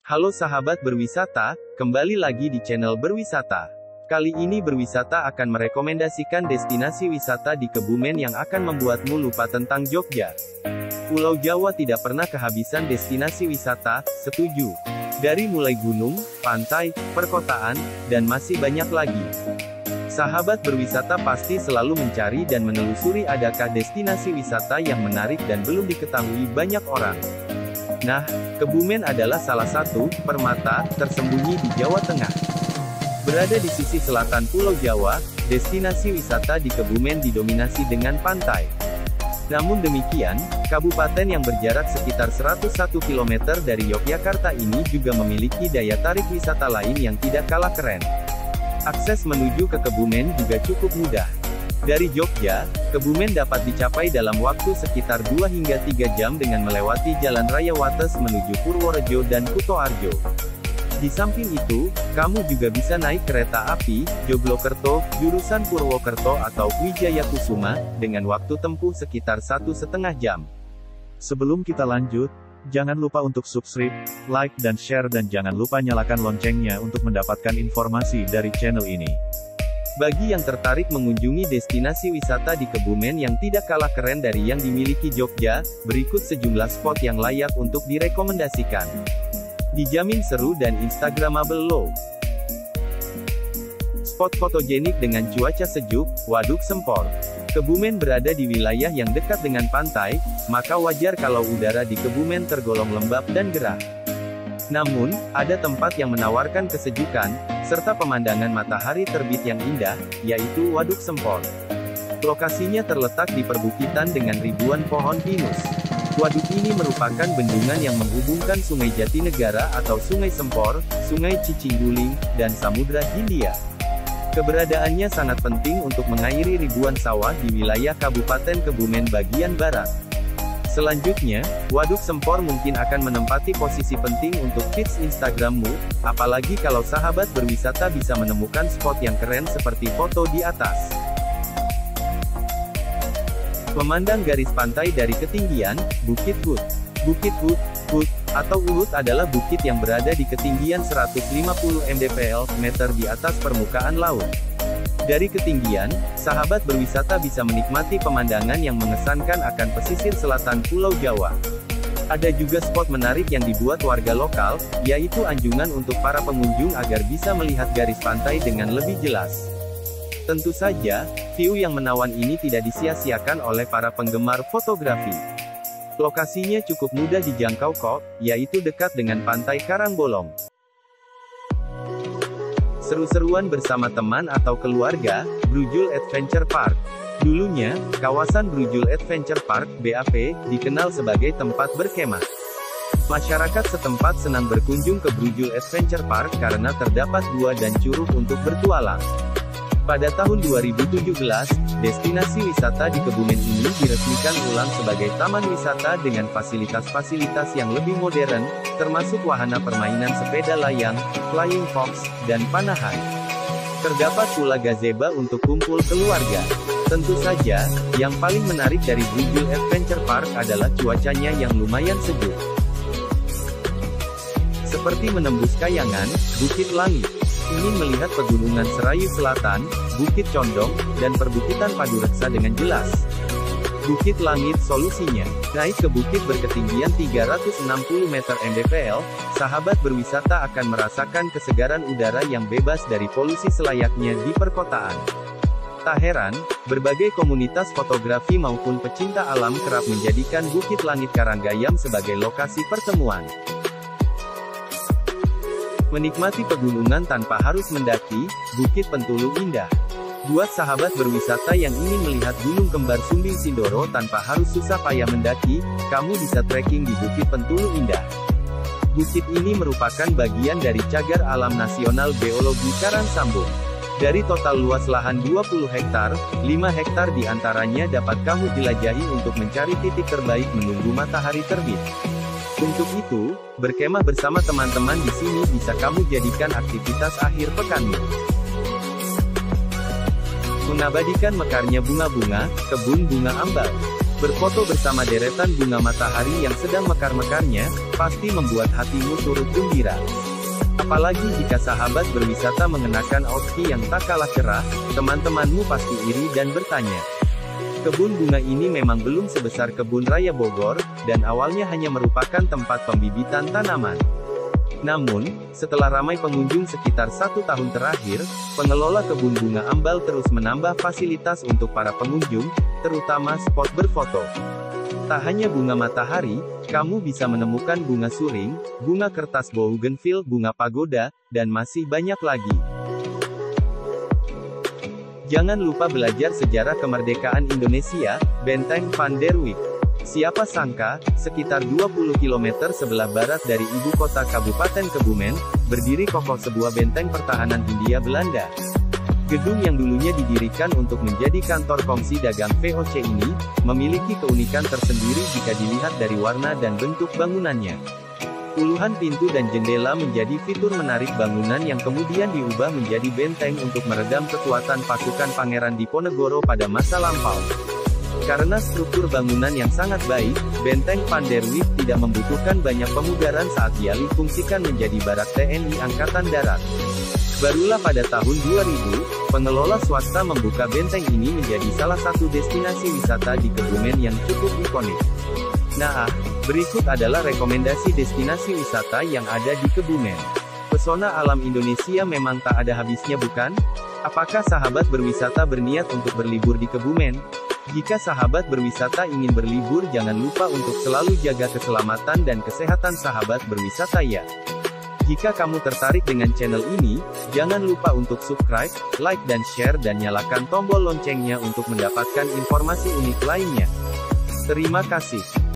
Halo sahabat berwisata, kembali lagi di channel Berwisata. Kali ini Berwisata akan merekomendasikan destinasi wisata di Kebumen yang akan membuatmu lupa tentang Jogja. Pulau Jawa tidak pernah kehabisan destinasi wisata, setuju. Dari mulai gunung, pantai, perkotaan, dan masih banyak lagi. Sahabat berwisata pasti selalu mencari dan menelusuri adakah destinasi wisata yang menarik dan belum diketahui banyak orang. Nah, Kebumen adalah salah satu permata tersembunyi di Jawa Tengah. Berada di sisi selatan Pulau Jawa, destinasi wisata di Kebumen didominasi dengan pantai. Namun demikian, kabupaten yang berjarak sekitar 101 km dari Yogyakarta ini juga memiliki daya tarik wisata lain yang tidak kalah keren. Akses menuju ke Kebumen juga cukup mudah. Dari Jogja, Kebumen dapat dicapai dalam waktu sekitar 2 hingga 3 jam dengan melewati Jalan Raya Wates menuju Purworejo dan Kutoarjo. Di samping itu, kamu juga bisa naik kereta api, Joglokerto, jurusan Purwokerto atau Wijaya Kusuma, dengan waktu tempuh sekitar 1,5 jam. Sebelum kita lanjut, jangan lupa untuk subscribe, like dan share dan jangan lupa nyalakan loncengnya untuk mendapatkan informasi dari channel ini. Bagi yang tertarik mengunjungi destinasi wisata di Kebumen yang tidak kalah keren dari yang dimiliki Jogja, berikut sejumlah spot yang layak untuk direkomendasikan. Dijamin seru dan instagramable loh. Spot fotogenik dengan cuaca sejuk, Waduk Sempor. Kebumen berada di wilayah yang dekat dengan pantai, maka wajar kalau udara di Kebumen tergolong lembab dan gerah. Namun, ada tempat yang menawarkan kesejukan, serta pemandangan matahari terbit yang indah, yaitu Waduk Sempor. Lokasinya terletak di perbukitan dengan ribuan pohon pinus. Waduk ini merupakan bendungan yang menghubungkan Sungai Jatinegara atau Sungai Sempor, Sungai Cicingguling, dan Samudra Hindia. Keberadaannya sangat penting untuk mengairi ribuan sawah di wilayah Kabupaten Kebumen bagian barat. Selanjutnya, Waduk Sempor mungkin akan menempati posisi penting untuk feeds Instagrammu, apalagi kalau sahabat berwisata bisa menemukan spot yang keren seperti foto di atas. Memandang garis pantai dari ketinggian, Bukit Hut. Bukit Hut, atau Uhud adalah bukit yang berada di ketinggian 150 mdpl meter di atas permukaan laut. Dari ketinggian, sahabat berwisata bisa menikmati pemandangan yang mengesankan akan pesisir selatan Pulau Jawa. Ada juga spot menarik yang dibuat warga lokal, yaitu anjungan untuk para pengunjung agar bisa melihat garis pantai dengan lebih jelas. Tentu saja, view yang menawan ini tidak disia-siakan oleh para penggemar fotografi. Lokasinya cukup mudah dijangkau kok, yaitu dekat dengan Pantai Karangbolong. Seru-seruan bersama teman atau keluarga, Brujul Adventure Park. Dulunya, kawasan Brujul Adventure Park, BAP, dikenal sebagai tempat berkemah. Masyarakat setempat senang berkunjung ke Brujul Adventure Park karena terdapat gua dan curug untuk bertualang. Pada tahun 2017, destinasi wisata di Kebumen ini diresmikan ulang sebagai taman wisata dengan fasilitas-fasilitas yang lebih modern, termasuk wahana permainan sepeda layang, flying fox, dan panahan. Terdapat pula gazebo untuk kumpul keluarga. Tentu saja, yang paling menarik dari Brujul Adventure Park adalah cuacanya yang lumayan sejuk. Seperti menembus kayangan, Bukit Langit. Ingin melihat pegunungan Serayu Selatan, Bukit Condong, dan perbukitan Padureksa dengan jelas? Bukit Langit solusinya. Naik ke bukit berketinggian 360 meter mdpl, sahabat berwisata akan merasakan kesegaran udara yang bebas dari polusi selayaknya di perkotaan. Tak heran, berbagai komunitas fotografi maupun pecinta alam kerap menjadikan Bukit Langit Karanggayam sebagai lokasi pertemuan. Menikmati pegunungan tanpa harus mendaki, Bukit Pentulu indah. Buat sahabat berwisata yang ingin melihat gunung kembar Sumbing Sindoro tanpa harus susah payah mendaki, kamu bisa trekking di Bukit Pentulu indah. Bukit ini merupakan bagian dari Cagar Alam Nasional Geologi Karangsambung. Dari total luas lahan 20 hektar, 5 hektar diantaranya dapat kamu jelajahi untuk mencari titik terbaik menunggu matahari terbit. Untuk itu, berkemah bersama teman-teman di sini bisa kamu jadikan aktivitas akhir pekanmu. Mengabadikan mekarnya bunga-bunga, Kebun Bunga Ambal. Berfoto bersama deretan bunga matahari yang sedang mekar-mekarnya, pasti membuat hatimu turut gembira. Apalagi jika sahabat berwisata mengenakan outfit yang tak kalah cerah, teman-temanmu pasti iri dan bertanya. Kebun bunga ini memang belum sebesar Kebun Raya Bogor, dan awalnya hanya merupakan tempat pembibitan tanaman. Namun, setelah ramai pengunjung sekitar 1 tahun terakhir, pengelola kebun bunga Ambal terus menambah fasilitas untuk para pengunjung, terutama spot berfoto. Tak hanya bunga matahari, kamu bisa menemukan bunga suring, bunga kertas bougainville, bunga pagoda, dan masih banyak lagi. Jangan lupa belajar sejarah kemerdekaan Indonesia, Benteng Van der Wijk. Siapa sangka, sekitar 20 km sebelah barat dari ibu kota Kabupaten Kebumen, berdiri kokoh sebuah benteng pertahanan Hindia Belanda. Gedung yang dulunya didirikan untuk menjadi kantor Komisi Dagang VOC ini, memiliki keunikan tersendiri jika dilihat dari warna dan bentuk bangunannya. Puluhan pintu dan jendela menjadi fitur menarik bangunan yang kemudian diubah menjadi benteng untuk meredam kekuatan pasukan Pangeran Diponegoro pada masa lampau. Karena struktur bangunan yang sangat baik, Benteng Van der Wijk tidak membutuhkan banyak pemugaran saat dialih fungsikan menjadi barak TNI Angkatan Darat. Barulah pada tahun 2000, pengelola swasta membuka benteng ini menjadi salah satu destinasi wisata di Kebumen yang cukup ikonik. Nah, berikut adalah rekomendasi destinasi wisata yang ada di Kebumen. Pesona alam Indonesia memang tak ada habisnya, bukan? Apakah sahabat berwisata berniat untuk berlibur di Kebumen? Jika sahabat berwisata ingin berlibur, jangan lupa untuk selalu jaga keselamatan dan kesehatan sahabat berwisata ya. Jika kamu tertarik dengan channel ini, jangan lupa untuk subscribe, like dan share dan nyalakan tombol loncengnya untuk mendapatkan informasi unik lainnya. Terima kasih.